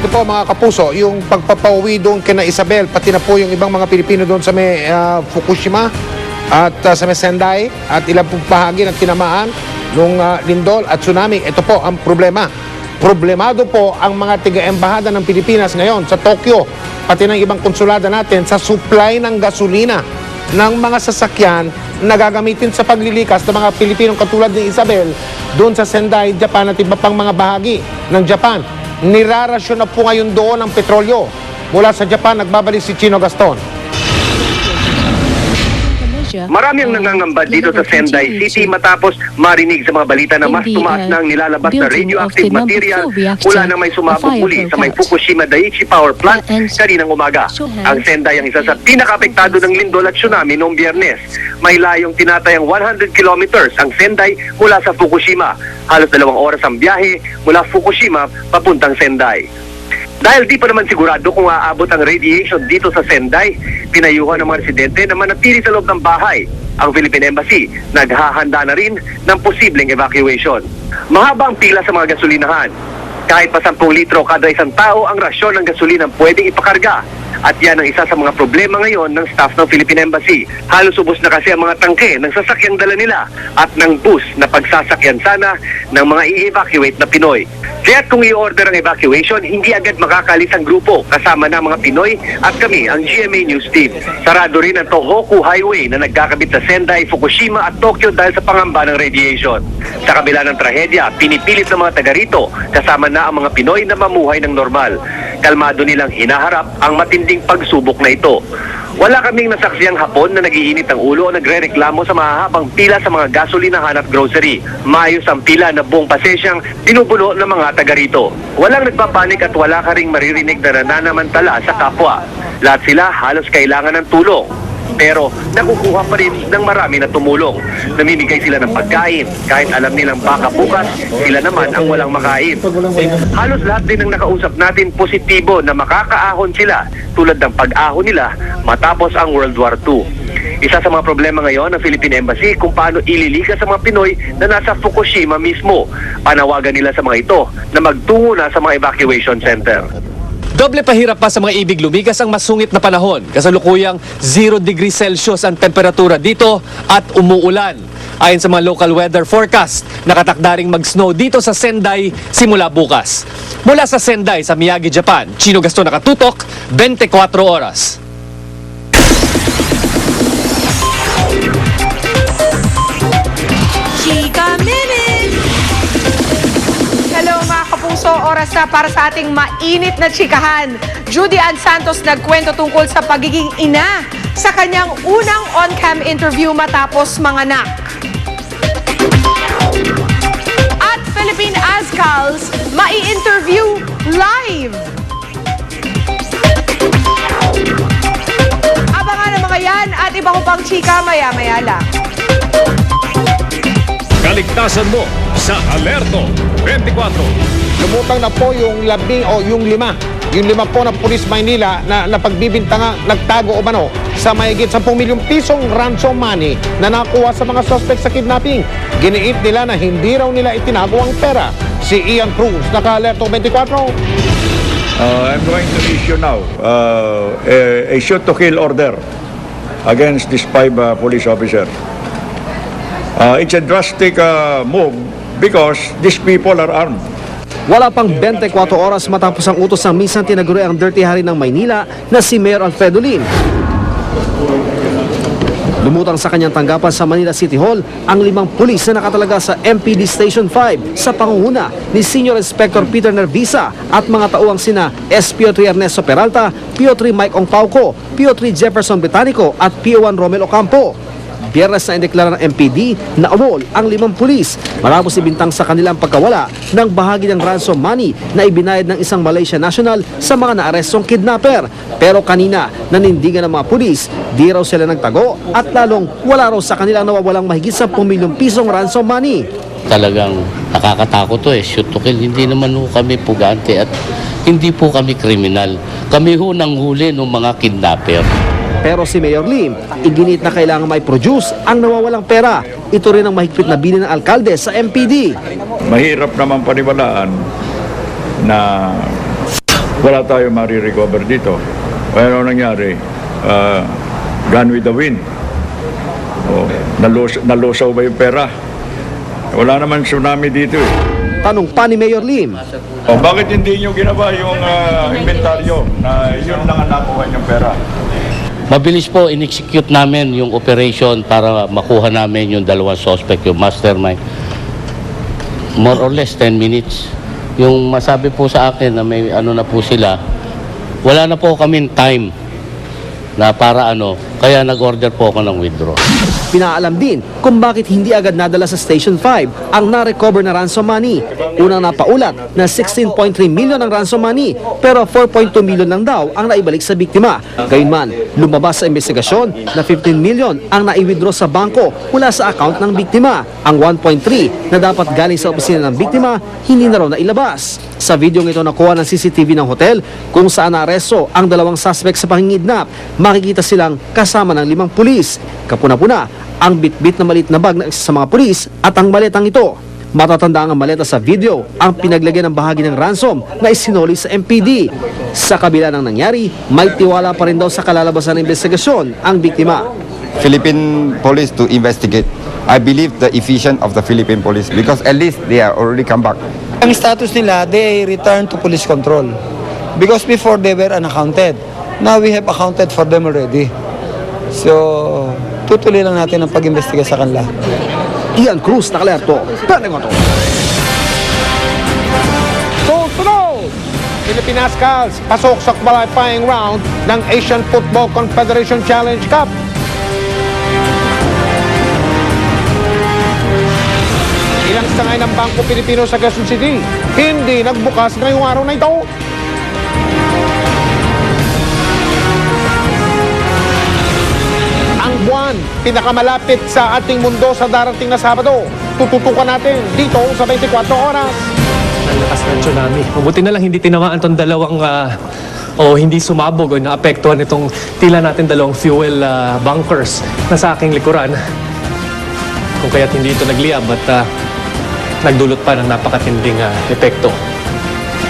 dito po mga kapuso, yung pagpapauwi doon kina Isabel, pati na po yung ibang mga Pilipino doon sa may Fukushima at sa may Sendai at ilang pong bahagi ng tinamaan nung lindol at tsunami. Ito po ang problema. Problemado po ang mga tiga-embahada ng Pilipinas ngayon sa Tokyo, pati ng ibang konsulada natin sa supply ng gasolina ng mga sasakyan na gagamitin sa paglilikas ng mga Pilipinong katulad ni Isabel doon sa Sendai, Japan at iba pang mga bahagi ng Japan. Nirarasyon na po ngayon doon ang petrolyo. Mula sa Japan, nagbabalik si Chino Gaston. Marami ang nangangamba dito sa Sendai City matapos marinig sa mga balita na mas tumaas na ang nilalabas na radioactive material mula na may sumabog muli sa may Fukushima Daiichi Power Plant kaninang umaga. Ang Sendai ang isa sa pinaka-apektado ng lindol at tsunami noong Biyernes. May layong tinatayang 100 kilometers ang Sendai mula sa Fukushima. Halos 2 oras ang biyahe mula Fukushima papuntang Sendai. Dahil di pa naman sigurado kung aabot ang radiation dito sa Sendai, pinayuhan ng mga residente na manatili sa loob ng bahay. Ang Philippine Embassy naghahanda na rin ng posibleng evacuation. Mahaba ang pila sa mga gasolinahan. Kahit pa 10 litro kada isang tao ang rasyon ng gasolina pwedeng ipakarga. At yan ang isa sa mga problema ngayon ng staff ng Philippine Embassy. Halos ubos na kasi ang mga tangke ng sasakyang dala nila at ng bus na pagsasakyan sana ng mga i-evacuate na Pinoy. Kaya't kung i-order ang evacuation, hindi agad makakalis ang grupo kasama na mga Pinoy at kami ang GMA News Team. Sarado rin ang Tohoku Highway na nagkakabit sa Sendai, Fukushima at Tokyo dahil sa pangamba ng radiation. Sa kabila ng trahedya, pinipilit ng mga taga rito kasama na ang mga Pinoy na mamuhay ng normal. Kalmado nilang hinaharap ang matinding pagsubok na ito. Wala kaming nasaksiyang Hapon na nagiinit ang ulo o nagrereklamo sa mahahabang pila sa mga gasolinahan at grocery. Maayos ang pila na buong pasesyang pinupuno ng mga taga rito. Walang nagpapanik at wala ka ring maririnig na nananamantala sa kapwa. Lahat sila halos kailangan ng tulong. Pero nakukuha pa rin ng marami na tumulong. Namimigay sila ng pagkain. Kahit alam nilang baka bukas, sila naman ang walang makain. Halos lahat din ng nakausap natin positibo na makakaahon sila tulad ng pag-ahon nila matapos ang World War II. Isa sa mga problema ngayon ng Philippine Embassy kung paano ililikas sa mga Pinoy na nasa Fukushima mismo. Panawagan nila sa mga ito na magtungo na sa mga evacuation center. Doble pahirap pa sa mga ibig lumigas ang masungit na panahon. Kasalukuyang 0 degrees Celsius ang temperatura dito at umuulan. Ayon sa mga local weather forecast, nakatakdaring mag-snow dito sa Sendai simula bukas. Mula sa Sendai sa Miyagi, Japan, Chino Gaston, nakatutok, 24 oras. Chika Minute! Hello mga kapuso, oras na para sa ating mainit na chikahan. Judy Ann Santos nagkwento tungkol sa pagiging ina sa kanyang unang on-cam interview matapos manganak. At Philippine Azkals mai-interview live. Abangan ang mga yan at iba ko pang chika maya-maya lang. Kaligtasan mo sa Alerto 24. Lumutang na po yung yung lima po na Pulis Maynila na napagbibintanga nagtago o mano sa mahigit 10 milyong pisong ransom money na nakuha sa mga suspect sa kidnapping. Giniit nila na hindi raw nila itinago ang pera. Si Ian Cruz, naka-Alerto 24. I'm going to issue now a shoot-to-kill order against these 5 police officers. It's a drastic move because these people are armed. Wala pang 24 oras matapos ang utos ng minsan tinaguri ang Dirty Harry ng Maynila na si Mayor Alfredo Lim. Lumutang sa kanyang tanggapan sa Manila City Hall ang 5 pulis na nakatalaga sa MPD Station 5 sa pangunguna ni Senior Inspector Peter Nervisa at mga tauang sina SPO3 Ernesto Peralta, PO3 Mike Ongpauco, PO3 Jefferson Botanico at PO1 Romel Ocampo. Biyernes na indeklara ng MPD na umol ang 5 pulis matapos ibintang sa kanilang pagkawala ng bahagi ng ransom money na ibinayad ng isang Malaysian national sa mga naarestong kidnapper. Pero kanina, nanindigan ng mga pulis, di raw sila nagtago at lalong wala raw sa kanilang nawawalang mahigit 10 milyong pisong ransom money. Talagang nakakatakot to shoot to kill. Hindi naman ho kami pugante at hindi po kami kriminal. Kami ho nang huli ng mga kidnapper. Pero si Mayor Lim, iginit na kailangan may produce ang nawawalang pera. Ito rin ang mahigpit na bilin ng alkalde sa MPD. Mahirap naman paniwalaan na wala tayo marirecover dito. Ano nangyari? Gone with the wind. O, nalusaw ba yung pera? Wala naman tsunami dito eh. Tanong pa ni Mayor Lim. O, bakit hindi nyo ginawa yung inventaryo na yun lang ang nakuha yung pera? Mabilis po in-execute namin yung operation para makuha namin yung dalawang suspect, yung mastermind. More or less 10 minutes. Yung masabi po sa akin na may ano na po sila, wala na po kaming time na para kaya nag-order po ako ng withdraw. Pinaalam din kung bakit hindi agad nadala sa Station 5 ang na-recover na ransom money. Unang napaulat na 16.3 million ang ransom money pero 4.2 million lang daw ang naibalik sa biktima. Gayunman, lumabas sa investigasyon na 15 million ang nai-withdraw sa bangko mula sa account ng biktima. Ang 1.3 na dapat galing sa opisina ng biktima hindi na raw nailabas. Sa video ito nakuha ng CCTV ng hotel kung saan naaresto ang dalawang suspect sa pangingidnap, makikita silang kasama ng 5 pulis. Kapuna-puna ang bitbit na maliit na bag na isa sa mga pulis at ang maletang ito. Matatanda ang maleta sa video ang pinaglagyan ng bahagi ng ransom na isinuli sa MPD. Sa kabila ng nangyari, may tiwala pa rin daw sa kalalabasan ng investigasyon ang biktima. Philippine police to investigate. I believe the efficient of the Philippine police because at least they are already come back. Ang status nila, they return to police control. Because before they were unaccounted. Now we have accounted for them already. So, tutuloy lang natin ang pag-imbestiga sa kanila. Ian Cruz, nakalerto. Tanegoto. Susunod! Pilipinas Cals pasok sa qualifying round ng Asian Football Confederation Challenge Cup. Ilang sangay ng Bangko Pilipino sa Quezon City hindi nagbukas ngayong araw na ito. Ang buwan, pinakamalapit sa ating mundo sa darating na Sabado. Tututukan natin dito sa 24 oras. Ang lakas ng tsunami. Mabuti na lang hindi tinamaan itong dalawang o hindi sumabog o naapektuhan itong tila natin dalawang fuel bunkers na sa aking likuran. Kung kaya't hindi ito nagliyab at nagdulot pa ng napakatinding epekto.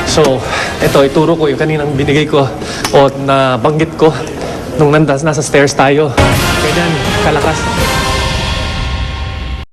So, ito, ituro ko yung kaninang binigay ko o nabanggit ko nung nasa stairs tayo. Ganyan, kalakas.